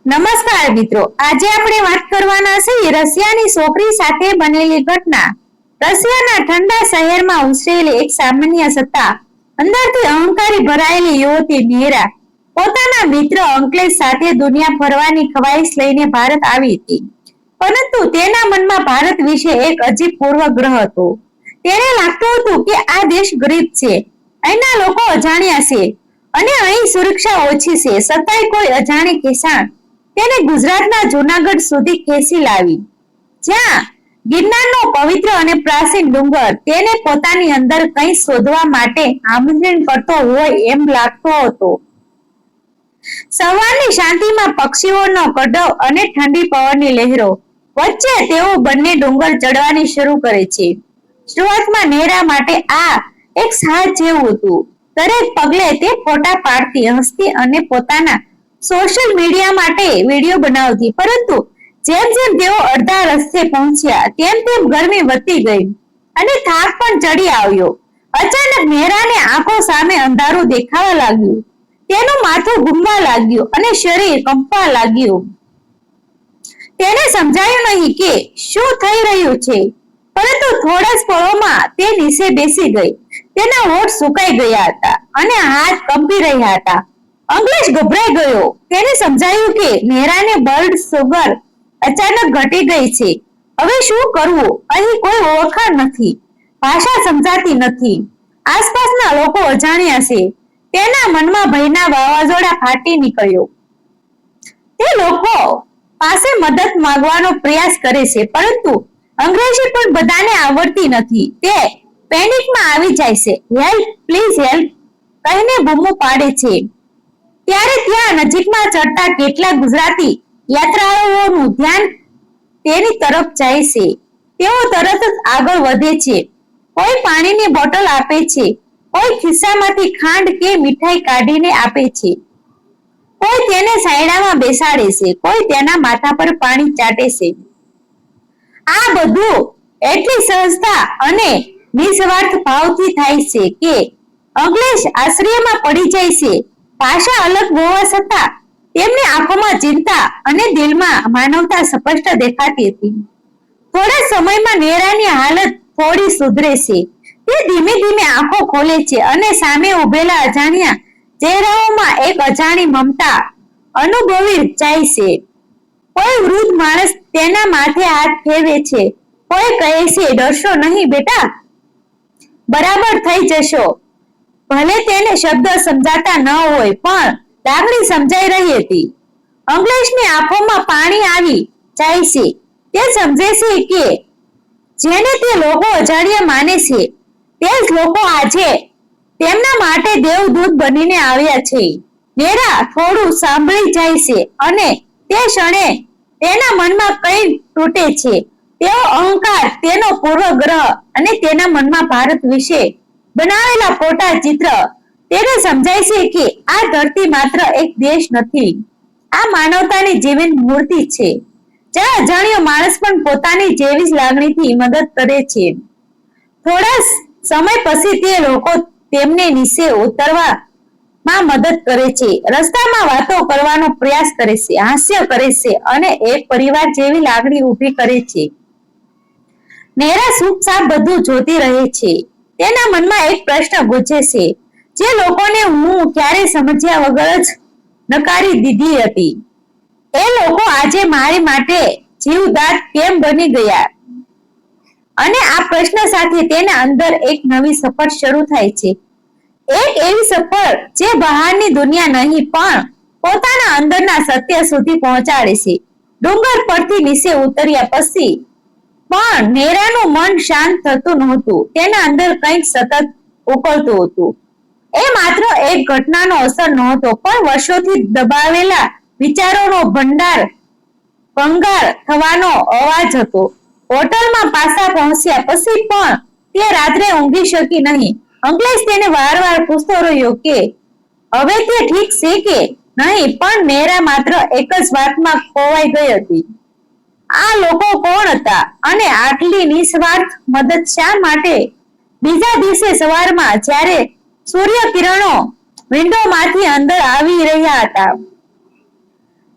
નમસ્કાર મિત્રો, આજે આપણે વાત કરવાના છીએ રશિયાની છોકરી સાથે બનેલી ઘટના. રશિયાના ઠંડા શહેરમાં ઉછરેલી એક સામાન્ય સત્તા અંદરથી અહંકારી ભરાયેલી યુવતી નેરા પોતાના મિત્ર અંકલેશ સાથે દુનિયા ફરવાની ખવાઈશ લઈને ભારત આવી હતી. પરંતુ તેના મનમાં ભારત વિશે એક અજીબ પૂર્વગ્રહ હતો. તેને લાગતું હતું કે આ દેશ ગરીબ છે, અહીંના લોકો અજાણ્યા છે અને અહીં સુરક્ષા ઓછી છે. છતાંય કોઈ અજાણી કિસાન તેને ગુજરાતના જૂનાગઢ સુધી ખેંચી લાવી, જ્યાં ગિરનારનો પવિત્ર અને પ્રાચીન ડુંગર તેને પોતાની અંદર કંઈ શોધવા માટે આમંત્રણ કરતો હોય એમ લાગતો હતો. સવારની શાંતિમાં પક્ષીઓનો કડવ અને ઠંડી પવનની લહેરો વચ્ચે તેઓ બંને ડુંગર ચડવાની શરૂ કરે છે. શરૂઆતમાં નેરા માટે આ એક સાહસ જેવું હતું. દરેક પગલે તે ફોટા પાડતી, હસતી અને પોતાના સોશિયલ મીડિયા માટે વિડીયો બનાવતી. પરંતુ જેમ જેમ તેઓ અડધા રસ્તે પહોંચ્યા તેમ તેમ ગરમી વધતી ગઈ અને થાક પણ ચડી આવ્યો. અચાનક નેરાને આંખો સામે અંધારું દેખાવા લાગ્યું. તેનું માથું ઘૂમવા લાગ્યું અને શરીર કંપવા લાગ્યું. તેને સમજાયું નહીં કે શું થઈ રહ્યું છે, પરંતુ થોડા જ પળોમાં તે નીચે બેસી ગઈ. તેના હોઠ સુકાઈ ગયા હતા અને હાથ કંપી રહ્યા હતા. અંકલેશ ગભરાઈ ગયો. તેને સમજાયું કે નેરાને બ્લડ શુગર અચાનક ઘટી ગઈ છે. હવે શું કરવું? અહીં કોઈ ઓળખાણ નથી, ભાષા સમજાતી નથી, આસપાસના લોકો અજાણ્યા છે. તેના મનમાં ભયના વાવાઝોડા ફાટી નીકળ્યો. તે લોકો પાસે મદદ માંગવાનો પ્રયાસ કરે છે, પરંતુ અંગ્રેજી પણ બધાને આવડતી નથી. તે પેનિકમાં આવી જાય છે. હેલ્પ, પ્લીઝ હેલ્પ કહીને બૂમો પાડે છે. ત્યારે ત્યાં નજીકમાં ચડતા કેટલાક ગુજરાતી યાત્રાળુઓનું ધ્યાન તેની તરફ જાય છે. તેઓ તરત જ આગળ વધે છે. કોઈ પાણીની બોટલ આપે છે, કોઈ ખિસ્સામાંથી ખાંડ કે મીઠાઈ કાઢીને આપે છે, કોઈ તેને સાયડામાં બેસાડે છે, કોઈ તેના માથા પર પાણી ચાટે છે. આ બધું એટલી સહજતા અને નિસ્વાર્થ ભાવથી થાય છે કે અંકલેશ આશ્ચર્યમાં પડી જાય છે. ભાષા અલગ હોવા છતાં તેમની આંખોમાં ચિંતા અને દિલમાં માનવતા સ્પષ્ટ દેખાતી હતી. થોડા સમયમાં નેરાની હાલત થોડી સુધરે છે. તે ધીમે ધીમે આંખો ખોલે છે અને સામે ઉભેલા અજાણ્યા ચહેરાઓમાં એક અજાણી મમતા અનુભવી જાય છે. કોઈ વૃદ્ધ માણસ તેના માથે હાથ ફેરવે છે, કોઈ કહે છે, ડરશો નહીં બેટા, બરાબર થઈ જશો. ભલે તેને શબ્દ સમજાતા ન હોય, પણ લાગણી સમજાઈ રહી હતી. અંકલેશની આંખોમાં પાણી આવી જાય છે. તે સમજે છે કે જેને તે લોકો અજાણ્યા માને છે, તે જ લોકો આજે તેમના માટે દેવદૂત બનીને આવ્યા છે. નેરા થોડું સાંભળી જાય છે અને તે ક્ષણે તેના મનમાં કંઈ તૂટે છે. તેઓ અહંકાર, તેનો પૂર્વગ્રહ અને તેના મનમાં ભારત વિશે બનાવેલા ફોટા ચિત્ર તેને સમજાય છે કે આ ધરતી માત્ર એક દેશ નથી, આ માનવતાની જીવંત મૂર્તિ છે, જ્યાં અજાણ્યો માણસ પણ પોતાની જેવી જ લાગણીથી મદદ કરે છે. થોડા સમય પછી તે લોકો તેમને નીચે ઉતરવામાં મદદ કરે છે, રસ્તામાં વાતો કરવાનો પ્રયાસ કરે છે, હાસ્ય કરે છે અને એક પરિવાર જેવી લાગણી ઊભી કરે છે. નેરા ચૂપચાપ બધું જોતી રહે છે. તેના મનમાં એક પ્રશ્ન ગુંજે છે, જે લોકોને હું ક્યારેય સમજ્યા વગર જ નકારી દીધી હતી. એ લોકો આજે મારી માટે જીવદાત કેમ બની ગયા? અને આ પ્રશ્ન સાથે તેના અંદર એક નવી સફર શરૂ થાય છે. એક એવી સફર જે બહારની દુનિયા નહીં, પણ પોતાના અંદરના સત્ય સુધી પહોંચાડે છે. ડુંગર પરથી નીચે ઉતર્યા પછી પણ નેરાનું મન શાંત થતું નહોતું. તેના અંદર કંઈક સતત ઉકળતું હતું. એ માત્ર એક ઘટનાનો અસર નહોતો, પણ વર્ષોથી દબાવેલા વિચારોનો ભંગાર થવાનો અવાજ હતો. હોટલમાં પાછા પહોંચ્યા પછી પણ તે રાત્રે ઊંઘી શકી નહીં. અંકલેશ તેને વારંવાર પૂછતો રહ્યો કે હવે તે ઠીક છે કે નહીં, પણ નેરા માત્ર એક જ વાતમાં ખોવાઈ ગઈ હતી. આ લોકો કોણ હતા અને આટલી નિસ્વાર્થ મદદ શા માટે? બીજા દિવસે સવારમાં જ્યારે સૂર્ય કિરણો વિન્ડોમાંથી અંદર આવી રહ્યા હતા,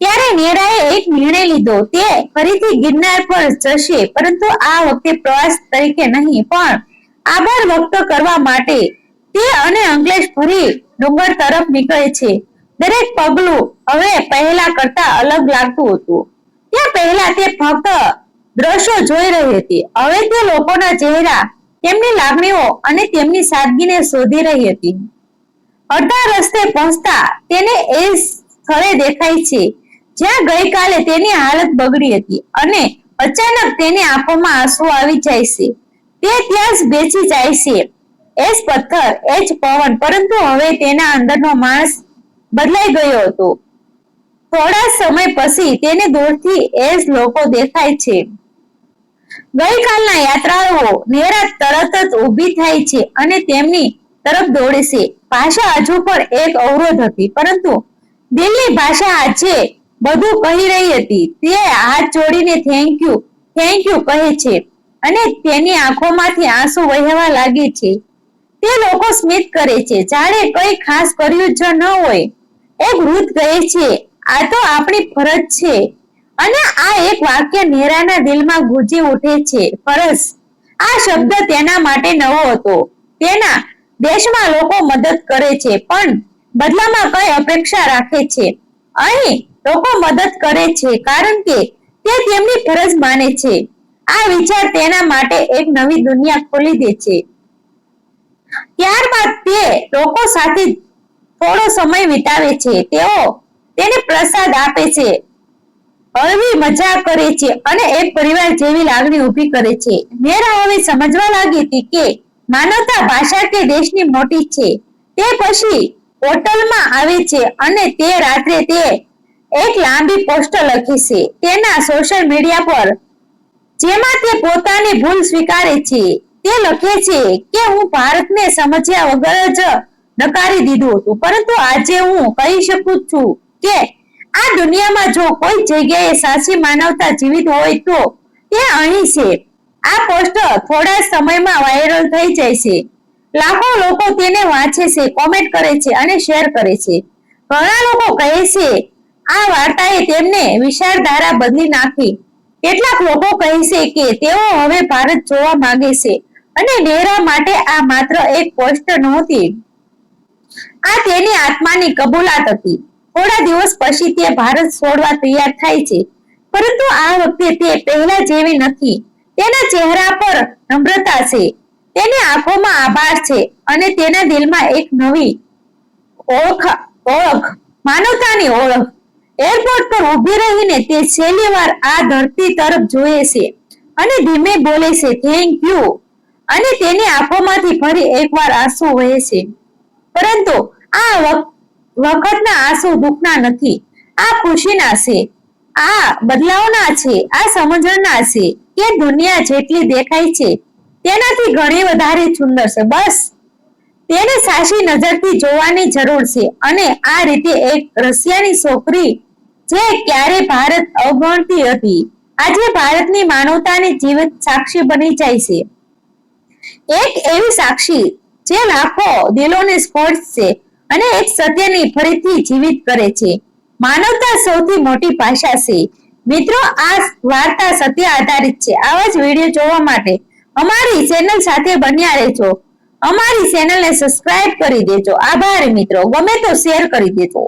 ત્યારે નેરાએ એક નિર્ણય લીધો. તે ફરીથી ગિરનાર પર જશે, પરંતુ આ વખતે પ્રવાસ તરીકે નહીં, પણ આભાર વ્યક્ત કરવા માટે. તે અને અંકલેશ ફરી ડુંગર તરફ નીકળે છે. દરેક પગલું હવે પહેલા કરતા અલગ લાગતું હતું. ત્યાં પહેલા તે ફક્ત દ્રશ્યો જોઈ રહી હતી. હવે તે લોકોના ચહેરા, તેમની લાગણીઓ અને તેમની સાદગીને શોધી રહી હતી. અડધા રસ્તે પહોંચતા તેને એ સ્થળે દેખાય છે જ્યાં ગઈકાલે તેની હાલત બગડી હતી, અને અચાનક તેની આંખોમાં આંસુ આવી જાય છે. તે ત્યાં જ બેસી જાય છે. એ જ પથ્થર, એ જ પવન, પરંતુ હવે તેના અંદરનો માણસ બદલાઈ ગયો હતો. થોડા સમય પછી તેને દૂરથી એ જ લોકો દેખાય છે. ગઈકાલના યાત્રાળુઓ. નેરા તરત જ ઊભી થાય છે અને તેમની તરફ દોડે છે. ભાષા હજુ પણ એક અવરોધ હતી, પરંતુ દિલની ભાષા આજે બધું કહી રહી હતી. તે હાથ જોડીને થેન્ક યુ કહે છે, અને તેની આંખોમાંથી આંસુ વહેવા લાગે છે. તે લોકો સ્મિત કરે છે, જાણે કંઈ ખાસ કર્યું જ ન હોય. એક વૃદ્ધ કહે છે, આ તો આપણી ફરજ છે. અને આ એક વાક્ય નેરાના દિલમાં ગુંજી ઉઠે છે. ફરજ. આ શબ્દ તેના માટે નવો હતો. તેના દેશમાં લોકો મદદ કરે છે, પણ બદલામાં કઈ અપેક્ષા રાખે છે. અહીં લોકો મદદ કરે છે કારણ કે તે તેમની ફરજ માને છે. આ વિચાર તેના માટે એક નવી દુનિયા ખોલી દે છે. ત્યારબાદ તે લોકો સાથે થોડો સમય વિતાવે છે. તેઓ તેને પ્રસાદ આપે છે, હળવી મજાક કરે છે અને એક પરિવાર જેવી લાગણી ઊભી કરે છે. નેરા હવે સમજવા લાગી હતી કે માનવતા ભાષા કે દેશની મોટી છે. તે પછી હોટલમાં આવે છે અને તે રાત્રે તે એક લાંબી પોસ્ટ લખી છે તેના સોશિયલ મીડિયા પર, જેમાં તે પોતાની ભૂલ સ્વીકારે છે. તે લખે છે કે હું ભારતને સમજ્યા વગર જ નકારી દીધું હતું, પરંતુ આજે હું કહી શકું છું કે આ દુનિયામાં જો કોઈ જગ્યાએ સાચી માનવતા જીવિત હોય તો તે અહીં છે. આ પોસ્ટ થોડા સમયમાં વાયરલ થઈ જાય છે. લાખો લોકો તેને વાંચે છે, કોમેન્ટ કરે છે અને શેર કરે છે. ઘણા લોકો કહે છે આ વાર્તાએ તેમને વિચારધારા બદલી નાખી. કેટલાક લોકો કહે છે કે તેઓ હવે ભારત જોવા માંગે છે, અને નેરા માટે આ માત્ર એક પોસ્ટ નહોતી, આ તેની આત્માની કબૂલાત હતી. થોડા દિવસ પછી તે ભારત છોડવા તૈયાર થાય છે, પરંતુ આ વખતે તે પહેલા જેવી નથી. તેના ચહેરા પર નમ્રતા છે, તેની આંખોમાં આભાર છે, અને તેના દિલમાં એક નવી ઓળખ, માનવતાની ઓળખ. એરપોર્ટ પર ઊભી રહીને તે છેલ્લી વાર આ ધરતી તરફ જોએ છે અને ધીમે બોલે છે થેન્ક યુ, અને તેની આંખોમાંથી ફરી એકવાર આંસુ વહે છે. પરંતુ આ વખતના આંસુ દુઃખના નથી, આ ખુશીના છે, આ બદલાવના છે, આ સમજણના છે કે દુનિયા જેટલી દેખાય છે તેનાથી ઘણી વધારે સુંદર છે. બસ તેને સાચી નજરથી જોવાની જરૂર છે. અને આ રીતે એક રશિયાની છોકરી જે ક્યારે ભારત અવગણતી હતી, આજે ભારતની માનવતાની જીવંત સાક્ષી બની જાય છે. એક એવી સાક્ષી જે લાખો દિલોને સ્પર્શે છે અને એક સત્યની ફરીથી જીવિત કરે છે. માનવતા સૌથી મોટી ભાષા છે. મિત્રો, આ વાર્તા સત્ય આધારિત છે. આવા જ વિડીયો જોવા માટે અમારી ચેનલ સાથે બન્યા રહેજો. અમારી ચેનલને સબસ્ક્રાઇબ કરી દેજો. આભાર મિત્રો. ગમે તો શેર કરી દેજો.